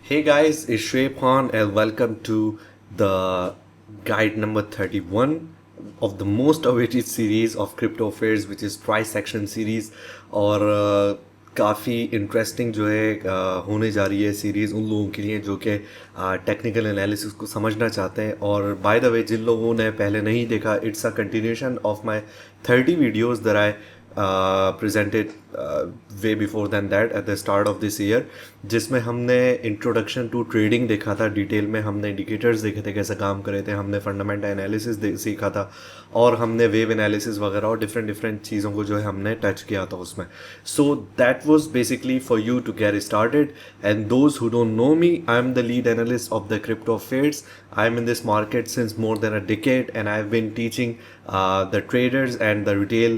Hey guys, it's Shreya Khan and welcome to the guide number 31 of the most awaited series of crypto affairs which is price action series और काफ़ी interesting जो है होने जा रही है series उन लोगों के लिए जो कि टेक्निकल एनालिसिस को समझना चाहते हैं और बाय द वे जिन लोगों ने पहले नहीं देखा it's a continuation of my 30 videos that I presented way before than that at the start of this year जिसमें हमने इंट्रोडक्शन टू ट्रेडिंग देखा था डिटेल में हमने इंडिकेटर्स देखे थे कैसे काम करे थे हमने फंडामेंटल एनालिसिस सीखा था और हमने वेव एनालिसिस वगैरह और डिफरेंट डिफरेंट चीज़ों को जो है हमने टच किया था उसमें so that was basically for you to get started and those who don't know me I am the lead analyst of the crypto affairs I am in this market since more than a decade, and I've been teaching the traders and the retail,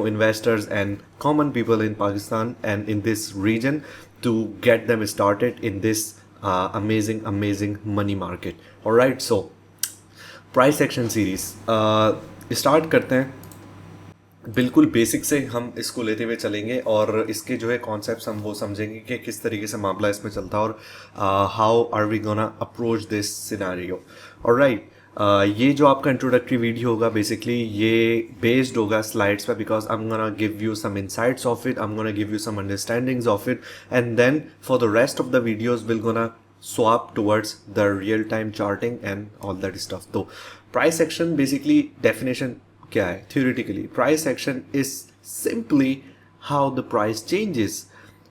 investors and common people in Pakistan and in this region to get them started in this amazing money market. All right, so price action series start करते हैं. बिल्कुल basic से हम इसको लेते हुए चलेंगे और इसके जो है कॉन्सेप्ट्स हम वो समझेंगे कि किस तरीके से मामला इसमें चलता है और how are we gonna approach this scenario. Alright, ये जो आपका इंट्रोडक्टरी वीडियो होगा बेसिकली ये बेस्ड होगा स्लाइड्स पे because I am gonna give you some insights of it, I am gonna give you some understandings of it and then for the rest of the videos will gonna swap towards the real time charting and all that stuff. तो price action basically definition क्या है theoretically? Price action is simply how the price changes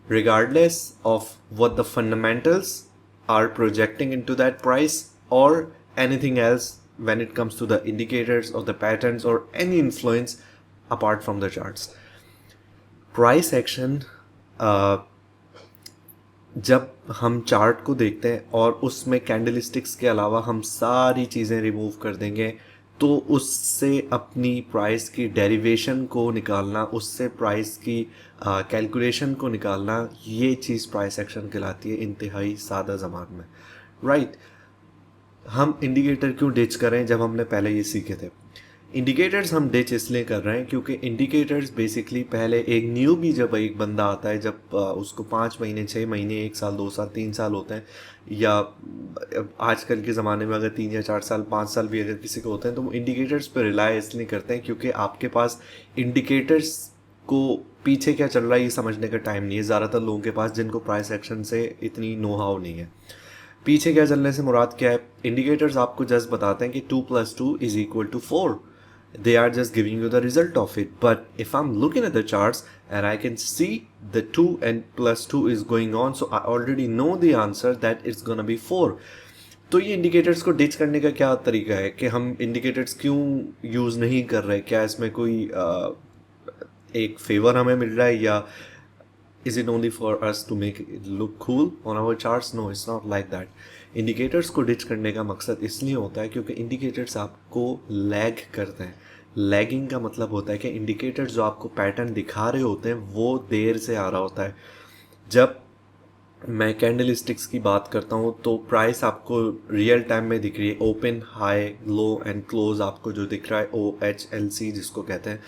regardless of what the fundamentals are projecting into that price or anything else when it comes to the indicators or the patterns or any influence apart from the charts. Price action जब हम chart को देखते हैं और उसमें candlesticks के अलावा हम सारी चीज़ें रिमूव कर देंगे तो उससे अपनी प्राइस की डेरिवेशन को निकालना, उससे प्राइस की कैलकुलेशन को निकालना, ये चीज़ प्राइस एक्शन कहलाती है इंतहाई सादा ज़बान में. राइट, हम इंडिकेटर क्यों डिच करें जब हमने पहले ये सीखे थे. इंडिकेटर्स हम डिच इसलिए कर रहे हैं क्योंकि इंडिकेटर्स बेसिकली पहले एक न्यू भी जब एक बंदा आता है जब उसको 5 महीने 6 महीने 1 साल 2 साल 3 साल होते हैं या आजकल के ज़माने में अगर 3 या 4 साल 5 साल भी अगर किसी को होते हैं तो वो इंडिकेटर्स पर रिलाय इसलिए करते हैं क्योंकि आपके पास इंडिकेटर्स को पीछे क्या चल रहा है ये समझने का टाइम नहीं है ज़्यादातर लोगों के पास जिनको प्राइस एक्शन से इतनी नो हाउ नहीं है. पीछे क्या चलने से मुराद क्या है, इंडिकेटर्स आपको जस्ट बताते हैं कि 2 + 2 = 4. They are just giving you the result of it. But if I'm looking at the charts and I can see the 2 and +2 is going on, so I already know the answer that it's gonna be 4. तो ये indicators को ditch करने का क्या तरीका है कि हम इंडिकेटर्स क्यों यूज़ नहीं कर रहे, क्या इसमें कोई एक फेवर हमें मिल रहा है या is it only for us to make it look cool on our charts? No, it's not like that. Indicators को डिच करने का मकसद इसलिए होता है क्योंकि इंडिकेटर्स आपको लैग करते हैं. लैगिंग का मतलब होता है कि इंडिकेटर्स जो आपको पैटर्न दिखा रहे होते हैं वो देर से आ रहा होता है. जब मैं कैंडलस्टिक्स की बात करता हूँ तो प्राइस आपको रियल टाइम में दिख रही है, open high low and close आपको जो दिख रहा है OHLC जिसको कहते हैं,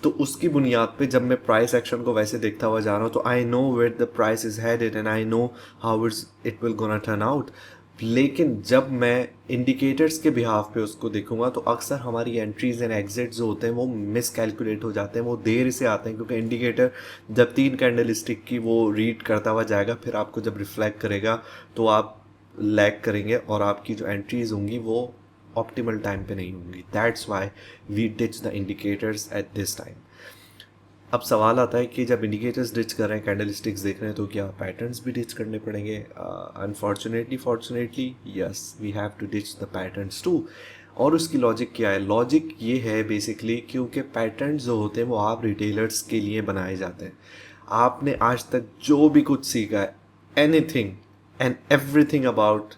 तो उसकी बुनियाद पे जब मैं प्राइस एक्शन को वैसे देखता हुआ जा रहा हूँ तो I know where the price is headed and I know how it will gonna turn out. लेकिन जब मैं इंडिकेटर्स के बिहाफ पे उसको देखूंगा तो अक्सर हमारी एंट्रीज एंड एग्जिट जो होते हैं वो मिस कैलकुलेट हो जाते हैं, वो देर से आते हैं क्योंकि इंडिकेटर जब 3 कैंडलस्टिक की वो रीड करता हुआ जाएगा फिर आपको जब रिफ्लेक्ट करेगा तो आप लैग करेंगे और आपकी जो एंट्रीज होंगी वो ऑप्टिमल टाइम पे नहीं होंगी. That's why we ditch the indicators at this time. अब सवाल आता है कि जब इंडिकेटर्स डिच कर रहे हैं, कैंडलस्टिक्स देख रहे हैं तो क्या पैटर्न्स भी डिच करने पड़ेंगे? Fortunately yes, we have to ditch the patterns too. और उसकी लॉजिक क्या है? लॉजिक ये है बेसिकली क्योंकि पैटर्न्स जो होते हैं वो आप रिटेलर्स के लिए बनाए जाते हैं. आपने आज तक जो भी कुछ सीखा है, anything and everything about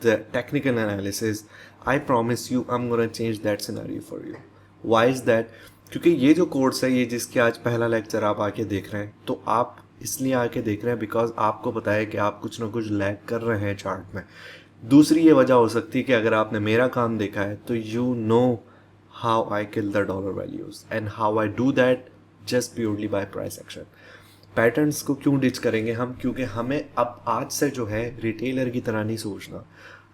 the technical analysis, I promise you I am gonna change that scenario for you. Why is that? क्योंकि ये जो कोर्स है, ये जिसके आज पहला लेक्चर आप आके देख रहे हैं, तो आप इसलिए आके देख रहे हैं बिकॉज आपको पता है कि आप कुछ ना कुछ लैग कर रहे हैं चार्ट में. दूसरी ये वजह हो सकती है कि अगर आपने मेरा काम देखा है तो you know how I kill the dollar values and how I do that just purely by price action. Patterns को क्यों डिच करेंगे हम? क्योंकि हमें अब आज से जो है रिटेलर की तरह नहीं सोचना,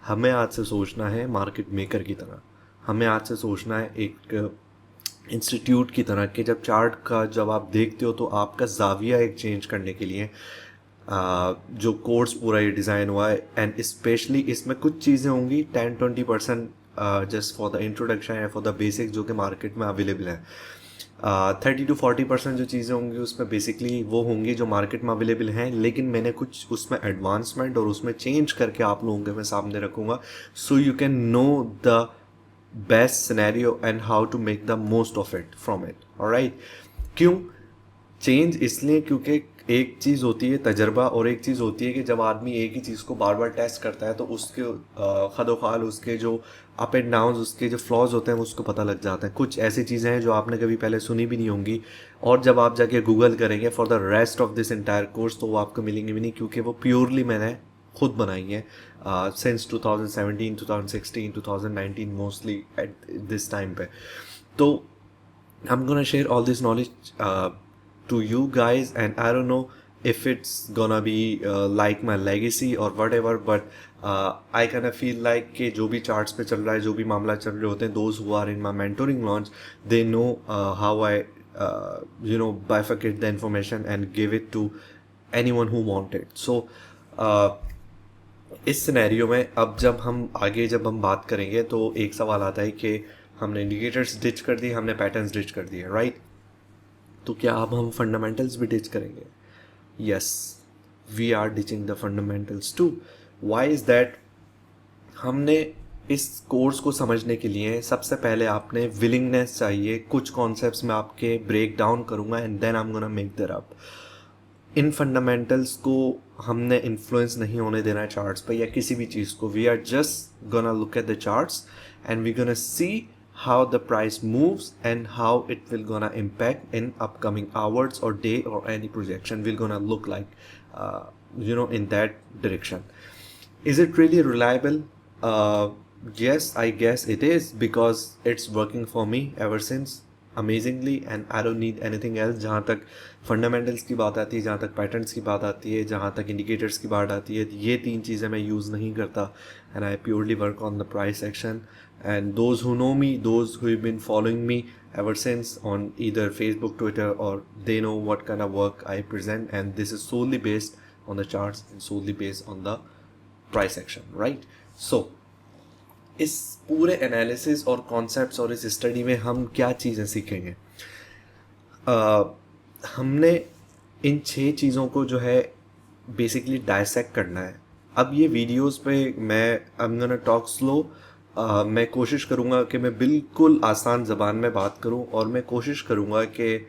हमें आज से सोचना है मार्केट मेकर की तरह, हमें आज से सोचना है एक इंस्टीट्यूट की तरह कि जब चार्ट का जब आप देखते हो तो आपका जाविया एक चेंज करने के लिए जो कोर्स पूरा ये डिज़ाइन हुआ है, एंड स्पेशली इसमें कुछ चीज़ें होंगी 10-20% just for the introduction and for the basic जो कि मार्केट में अवेलेबल है। 30-40% जो चीज़ें होंगी उसमें बेसिकली वो होंगी जो मार्केट में अवेलेबल हैं, लेकिन मैंने कुछ उसमें एडवांसमेंट और उसमें चेंज करके आप लोगों के मैं सामने रखूँगा, so you can know the best scenario and how to make the most of it from it. Alright, क्यों चेंज? इसलिए क्योंकि एक चीज़ होती है तजर्बा और एक चीज़ होती है कि जब आदमी एक ही चीज़ को बार बार टेस्ट करता है तो उसके खदोखाल उसके जो अप एंड डाउन उसके जो फ्लॉज होते हैं उसको पता लग जाता है। कुछ ऐसी चीज़ें हैं जो आपने कभी पहले सुनी भी नहीं होंगी, और जब आप जाके गूगल करेंगे for the rest of this entire course तो वो आपको मिलेंगे भी नहीं, क्योंकि वो प्योरली मैंने खुद बनाई है since 2017, 2016, 2019 mostly eight this time पे। तो I'm gonna share all this knowledge to you guys, and I don't know if it's gonna be like my legacy or whatever, but I kind of feel like कि जो भी charts पे चल रहा है, जो भी मामला चल रहे होते हैं, those who are in my mentoring launch, they know how I bifurcate the information and give it to anyone who want it. So इस सिनेरियो में अब जब हम आगे जब हम बात करेंगे तो एक सवाल आता है कि हमने इंडिकेटर्स डिच कर दिए, हमने पैटर्न्स डिच कर दिए, राइट? तो क्या अब हम फंडामेंटल्स भी डिच करेंगे? Yes, we are ditching the fundamentals too. Why is that? हमने इस कोर्स को समझने के लिए सबसे पहले आपने विलिंगनेस चाहिए। कुछ कॉन्सेप्ट्स में आपके ब्रेक डाउन करूँगा and then I am gonna make there up. इन फंडामेंटल्स को हमने इन्फ्लुएंस नहीं होने देना है चार्ट्स पर या किसी भी चीज़ को। We are just gonna look at the charts and we gonna see how the price moves and how it will gonna impact in upcoming hours or day, or any projection will gonna look like in that direction. Is it really reliable? Yes, I guess it is, because it's working for me ever since amazingly and I don't need anything else। जहाँ तक fundamentals की बात आती है, जहाँ तक patterns की बात आती है, जहाँ तक indicators की बात आती है, ये तीन चीज़ें मैं यूज़ नहीं करता, and I purely work on the price action। And those who know me, those who have been following me ever since on either Facebook, Twitter, or they know what kind of work I present, and this is solely based on the charts and solely based on the price action, right? So इस पूरे analysis और concepts और इस study में हम क्या चीज़ें सीखेंगे? हमने इन 6 चीज़ों को जो है बेसिकली डायसेक्ट करना है। अब ये वीडियोस पे मैं आई एम गोना टॉक स्लो। मैं कोशिश करूँगा कि मैं बिल्कुल आसान ज़बान में बात करूँ, और मैं कोशिश करूँगा कि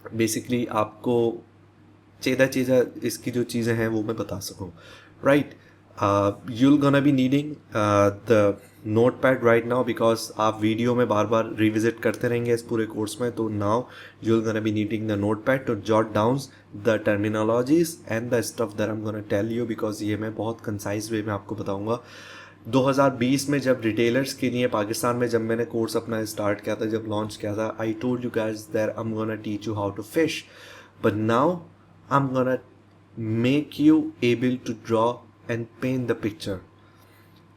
बेसिकली आपको चीज़ा इसकी जो चीज़ें हैं वो मैं बता सकूँ, right? you'll gonna be needing the notepad right now, because आप वीडियो में बार बार रिविजिट करते रहेंगे इस पूरे कोर्स में। तो now you'll gonna be needing the notepad to jot down the terminologies and the stuff that I'm gonna tell you, because ये मैं बहुत कंसाइज वे में आपको बताऊंगा। 2020 में जब रिटेलर्स के लिए पाकिस्तान में जब मैंने कोर्स अपना स्टार्ट किया था, जब लॉन्च किया था, I told you guys that I am gonna teach you how to fish, but now I am gonna make you able to draw and paint the picture.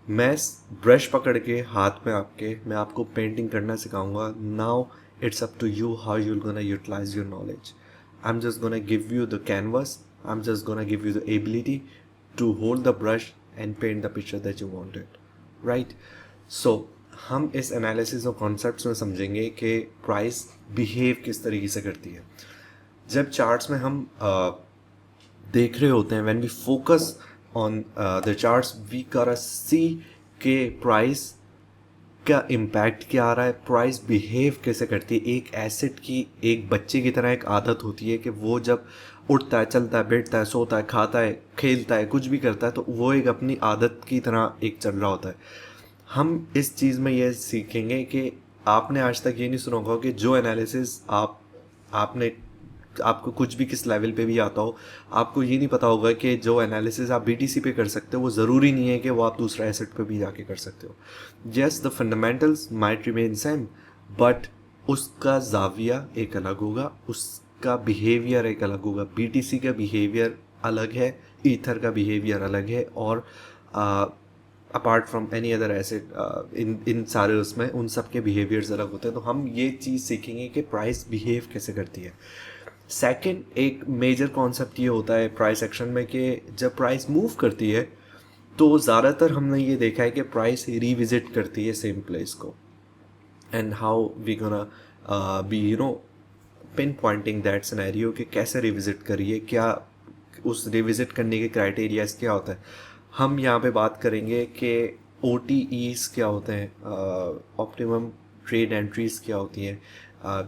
मैं ब्रश पकड़ के हाथ में आपके मैं आपको पेंटिंग करना सिखाऊंगा। Now it's up to you how you gonna utilize your knowledge. I am just gonna give you the canvas, I am just gonna give you the ability to hold the brush and paint the picture that you wanted, right? So हम इस analysis और concepts में समझेंगे कि price behave किस तरीके से करती है। जब चार्ट्स में हम देख रहे होते हैं, when we focus on the charts, we gotta see कि प्राइस का इम्पैक्ट क्या आ रहा है, प्राइस बिहेव कैसे करती है। एक एसेट की, एक बच्चे की तरह एक आदत होती है कि वो जब उठता है, चलता है, बैठता है, सोता है, खाता है, खेलता है, कुछ भी करता है, तो वो एक अपनी आदत की तरह एक चल रहा होता है। हम इस चीज़ में ये सीखेंगे कि आपने आज तक ये नहीं सुना होगा कि जो एनालिसिस आपको कुछ भी किस लेवल पे भी आता हो, आपको ये नहीं पता होगा कि जो एनालिसिस आप BTC पे कर सकते हो वो ज़रूरी नहीं है कि वो आप दूसरा एसेट पे भी जाके कर सकते हो। Yes, the fundamentals might remain same, but उसका जाविया एक अलग होगा, का बिहेवियर एक अलग होगा, BTC का बिहेवियर अलग है, ईथर का बिहेवियर अलग है, और apart from any other asset इन सारे उसमें उन सब के बिहेवियर्स अलग होते हैं। तो हम ये चीज़ सीखेंगे कि प्राइस बिहेव कैसे करती है। सेकंड, एक मेजर कॉन्सेप्ट ये होता है प्राइस एक्शन में कि जब प्राइस मूव करती है तो ज़्यादातर हमने ये देखा है कि प्राइस रिविजिट करती है सेम प्लेस को, and how we gonna be pinpointing that scenario कि कैसे रिविजिट करिए, क्या उस रिविजिट करने के क्राइटेरियाज क्या होता है। हम यहाँ पे बात करेंगे कि OTEs क्या होते हैं, ऑप्टिमम ट्रेड एंट्रीज क्या होती हैं,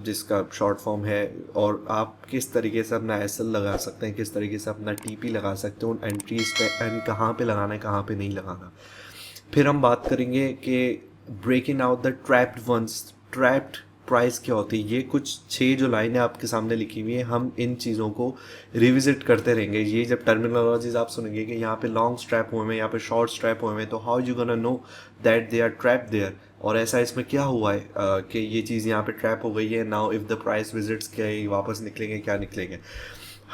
जिसका शॉर्ट फॉर्म है, और आप किस तरीके से अपना SL लगा सकते हैं, किस तरीके से अपना TP लगा सकते हैं उन एंट्रीज पे, एंड कहाँ पे लगाना है कहाँ पे नहीं लगाना। फिर हम बात करेंगे कि breaking out the trapped ones, trapped price क्या होती है। ये कुछ 6 जो लाइनें आपके सामने लिखी हुई हैं, हम इन चीज़ों को रिविजिट करते रहेंगे। ये जब टर्मिनोलॉजीज आप सुनेंगे कि यहाँ पे लॉन्ग स्ट्रैप हुए हैं, यहाँ पे शॉर्ट स्ट्रैप हुए हैं, तो how you gonna know that they are trap there, और ऐसा इसमें क्या हुआ है कि ये चीज़ यहाँ पे ट्रैप हो गई है। Now if the price visits क्या है, वापस निकलेंगे क्या निकलेंगे।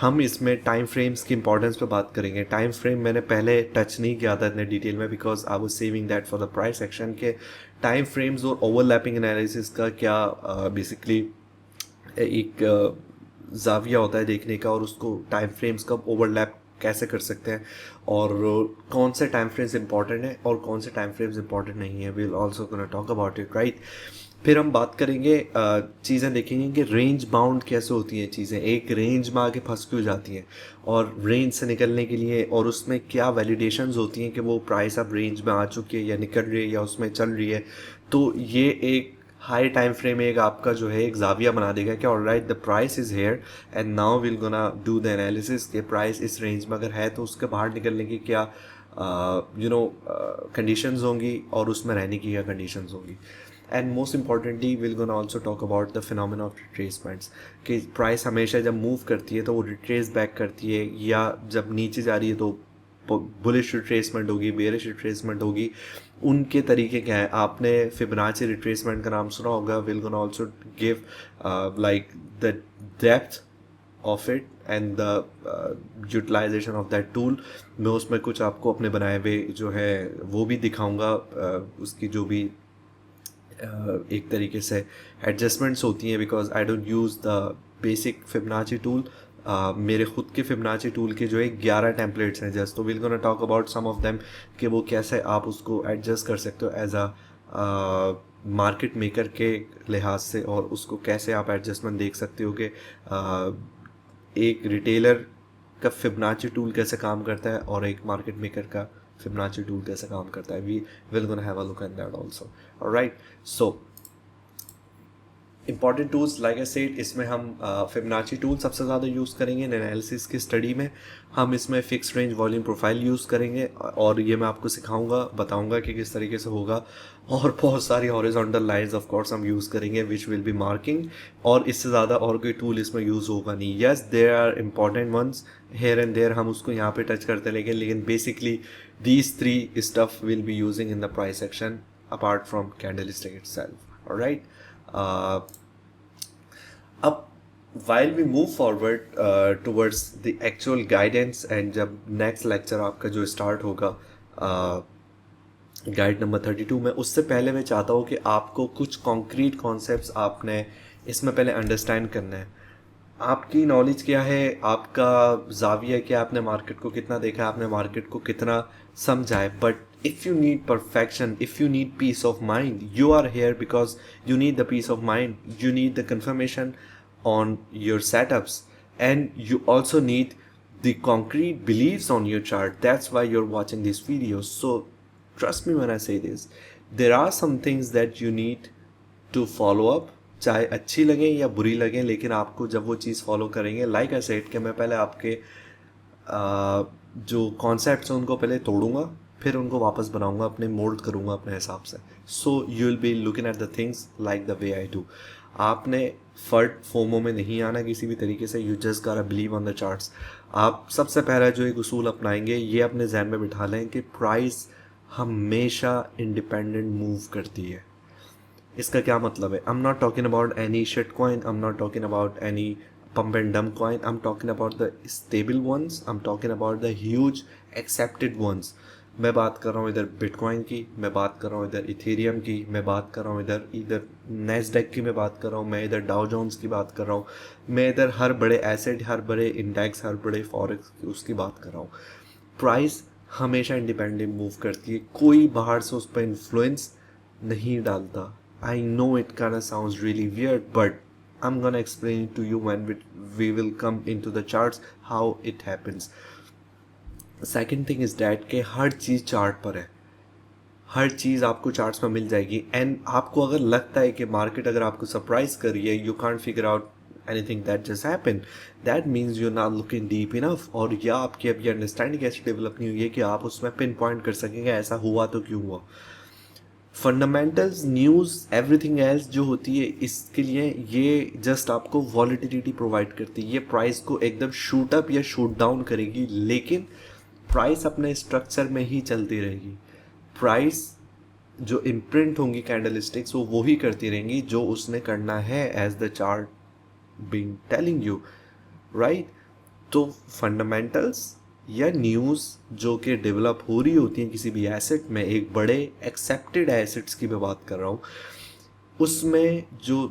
हम इसमें टाइम फ्रेम्स की इंपॉर्टेंस पे बात करेंगे। टाइम फ्रेम मैंने पहले टच नहीं किया था इतने डिटेल में, because I was saving that for the price action, के टाइम फ्रेम्स और ओवरलैपिंग एनालिसिस का क्या बेसिकली एक जाविया होता है देखने का, और उसको टाइम फ्रेम्स कब ओवरलैप कैसे कर सकते हैं, और कौन से टाइम फ्रेम्स इंपॉर्टेंट है और कौन से टाइम फ्रेम्स इंपॉर्टेंट नहीं है। Will also gonna talk about it, right. फिर हम बात करेंगे, चीज़ें देखेंगे कि रेंज बाउंड कैसे होती हैं चीज़ें, एक रेंज में आके फंस क्यों जाती हैं, और रेंज से निकलने के लिए, और उसमें क्या वैलिडेशंस होती हैं कि वो प्राइस अब रेंज में आ चुकी है या निकल रही है या उसमें चल रही है। तो ये एक हाई टाइम फ्रेम एक आपका जो है एक जाविया बना देगा कि alright the price is here and now will gonna do the analysis के प्राइस इस रेंज में अगर है तो उसके बाहर निकलने की क्या कंडीशंस होंगी, और उसमें रहने की क्या कंडीशंस होंगी। And most importantly will gonna also talk about the phenomena of retracements, कि प्राइस हमेशा जब मूव करती है तो वो रिट्रेस बैक करती है, या जब नीचे जा रही है तो बुलिश रिट्रेसमेंट होगी, बेरिश रिट्रेसमेंट होगी। उनके तरीके क्या है, आपने फिबोनाची रिट्रेसमेंट का नाम सुना होगा। Will gonna also give like the depth of it and the utilization of that tool. मैं उसमें कुछ आपको अपने बनाए हुए जो है वो भी दिखाऊंगा, उसकी जो भी एक तरीके से एडजस्टमेंट्स होती हैं, because I don't use the basic Fibonacci tool. मेरे खुद के फिबोनाची टूल के जो है 11 टेम्पलेट्स हैं जस्ट, तो will gonna talk about some of them कि वो कैसे आप उसको एडजस्ट कर सकते हो एज अ मार्केट मेकर के लिहाज से, और उसको कैसे आप एडजस्टमेंट देख सकते हो कि एक रिटेलर का फिबोनाची टूल कैसे काम करता है और एक मार्केट मेकर का फिबोनाची टूल कैसे काम करता है। We will gonna have a look at that also, alright. So important tools like I said, इसमें हम फिबोनाची टूल सबसे ज़्यादा यूज़ करेंगे एनालिसिस की स्टडी में। हम इसमें fix range volume profile use करेंगे, और ये मैं आपको सिखाऊंगा, बताऊंगा कि किस तरीके से होगा। और बहुत सारी हॉरिजॉन्टल लाइंस ऑफ कोर्स हम यूज़ करेंगे विच विल बी मार्किंग, और इससे ज़्यादा और कोई टूल इसमें यूज़ होगा नहीं। Yes there are important ones here and there, हम उसको यहाँ पे टच करते लेंगे, लेकिन basically these 3 stuff will be using in the price action apart from candlestick itself, alright. अब while we move forward towards the actual guidance, and जब next lecture आपका जो start होगा गाइड नंबर 32 में, उससे पहले मैं चाहता हूँ कि आपको कुछ कॉन्क्रीट कॉन्सेप्ट्स आपने इसमें पहले अंडरस्टैंड करना है। आपकी नॉलेज क्या है, आपका जाविया क्या, आपने मार्केट को कितना देखा है, आपने मार्केट को कितना समझा है। But if you need perfection, if you need peace of mind, you are here because you need the peace of mind, you need the confirmation on your setups, and you also need the concrete beliefs on your chart. That's why you're watching these videos. So trust me when I say this, there are some things that you need to follow up, चाहे अच्छी लगे या बुरी लगे, लेकिन आपको जब वो चीज़ फॉलो करेंगे, लाइक आई सेड कि मैं पहले आपके जो कॉन्सेप्ट्स हैं उनको पहले तोड़ूंगा, फिर उनको वापस बनाऊंगा, अपने मोल्ड करूंगा अपने हिसाब से। So you will be looking at the things like the way I do. आपने फर्ट फोमो में नहीं आना किसी भी तरीके से, यू जस्ट गोटा बिलीव ऑन द चार्ट्स। आप सबसे पहला जो एक उसूल अपनाएंगे, ये अपने जहन में बिठा लें कि प्राइस हमेशा इंडिपेंडेंट मूव करती है। इसका क्या मतलब है? I am not talking about any shit coin, I am not talking about any pump and dump coin, I'm talking about the stable ones, I'm talking about the huge accepted ones. मैं बात कर रहा हूँ इधर bitcoin की, मैं बात कर रहा हूँ इधर इथेरियम की, मैं बात कर रहा हूँ इधर इधर नेस्डेक की, मैं बात कर रहा हूँ, मैं इधर डाउ जोन्स की बात कर रहा हूँ, मैं इधर हर बड़े एसेट, हर बड़े इंडेक्स, हर बड़े फॉरेक्स की उसकी बात कर रहा हूँ. प्राइस हमेशा इंडिपेंडेंट मूव करती है, कोई बाहर से उस पर इन्फ्लुएंस नहीं डालता. I know it kind of sounds really weird, but I'm gonna explain it to you when we will come into the charts how it happens. Second thing is that कि हर चीज़ चार्ट पर है, हर चीज़ आपको charts में मिल जाएगी. And आपको अगर लगता है कि मार्केट अगर आपको सरप्राइज कर रही है, you can't figure out anything that just happen, that means you not looking deep enough. और या आपकी अभी अंडरस्टैंडिंग ऐसी डेवलप नहीं हुई है कि आप उसमें पिन पॉइंट कर सकेंगे ऐसा हुआ तो क्यों हुआ. फंडामेंटल्स, न्यूज़, एवरीथिंग एल्स जो होती है, इसके लिए ये जस्ट आपको वॉलिटिलिटी प्रोवाइड करती है. ये प्राइस को एकदम शूट अप या शूट डाउन करेगी, लेकिन प्राइस अपने स्ट्रक्चर में ही चलती रहेगी. प्राइस जो इम्प्रिंट होंगी कैंडलस्टिक्स वो वही करती रहेंगी जो उसने करना है as the chart being telling you, right. तो फंडामेंटल्स या न्यूज़ जो कि डेवलप हो रही होती हैं किसी भी एसेट में, एक बड़े एक्सेप्टेड एसेट्स की मैं बात कर रहा हूँ, उसमें जो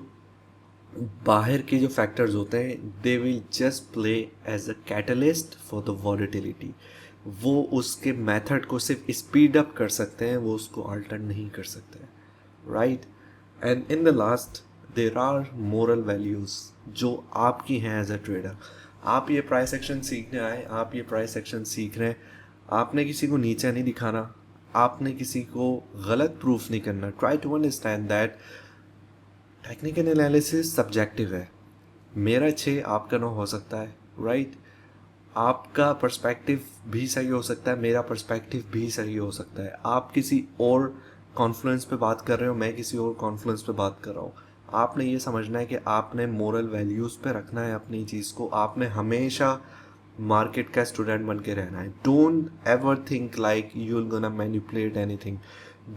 बाहर के जो फैक्टर्स होते हैं they will just play as a catalyst for the volatility. वो उसके मेथड को सिर्फ स्पीड अप कर सकते हैं, वो उसको अल्टर नहीं कर सकते, right. And in the last there are moral values जो आपकी हैं एज अ ट्रेडर. आप ये प्राइस एक्शन सीखने आए, आप ये प्राइस एक्शन सीख रहे हैं, आपने किसी को नीचा नहीं दिखाना, आपने किसी को गलत प्रूफ नहीं करना. Try to understand that technical analysis subjective है. मेरा 6 आपका 9 हो सकता है, राइट. आपका पर्सपेक्टिव भी सही हो सकता है, मेरा पर्सपेक्टिव भी सही हो सकता है. आप किसी और कॉन्फ्लुएंस पे बात कर रहे हो, मैं किसी और कॉन्फ्लुएंस पे बात कर रहा हूँ. आपने ये समझना है कि आपने मोरल वैल्यूज़ पे रखना है अपनी चीज़ को. आपने हमेशा मार्केट का स्टूडेंट बन के रहना है. Don't ever think like you will gonna manipulate anything.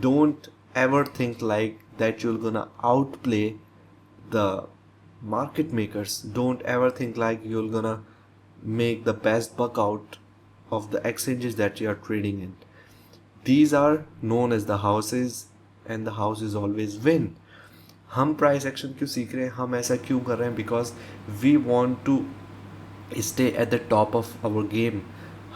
Don't ever think like that you will gonna out play the market makers. Don't ever think like you're gonna make the best buck out of the exchanges that you are trading in. These are known as the houses and the houses always win. हम price action क्यों सीख रहे हैं, हम ऐसा क्यों कर रहे हैं? Because we want to stay at the top of our game.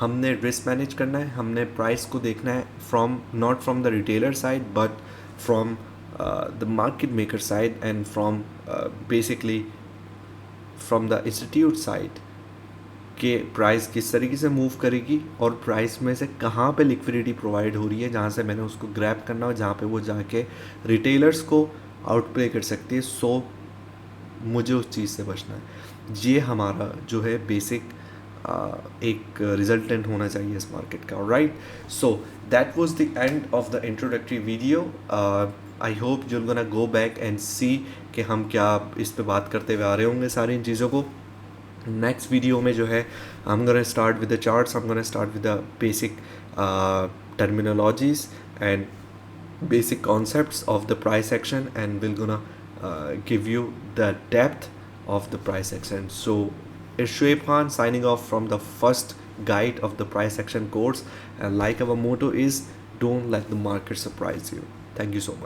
हमने रिस्क मैनेज करना है, हमने प्राइस को देखना है from not from the retailer side but from the market maker side and from basically from the institute side कि price किस तरीके से मूव करेगी और प्राइस में से कहाँ पे लिक्विडिटी प्रोवाइड हो रही है जहाँ से मैंने उसको ग्रैब करना हो, जहाँ पे वो जाके रिटेलर्स को आउटप्ले कर सकती है. सो मुझे उस चीज़ से बचना है. ये हमारा जो है बेसिक एक रिजल्टेंट होना चाहिए इस मार्केट का, right. So that was the end of the introductory video. I hope you will gonna go back and see कि हम क्या इस पे बात करते हुए आ रहे होंगे सारी इन चीज़ों को. नेक्स्ट वीडियो में जो है आई am gonna start with the charts, I am gonna start with the basic terminologies and basic concepts of the price action, and we're gonna give you the depth of the price action. So it's Shoaib Khan signing off from the first guide of the price action course, and like our motto is, don't let the market surprise you. Thank you so much.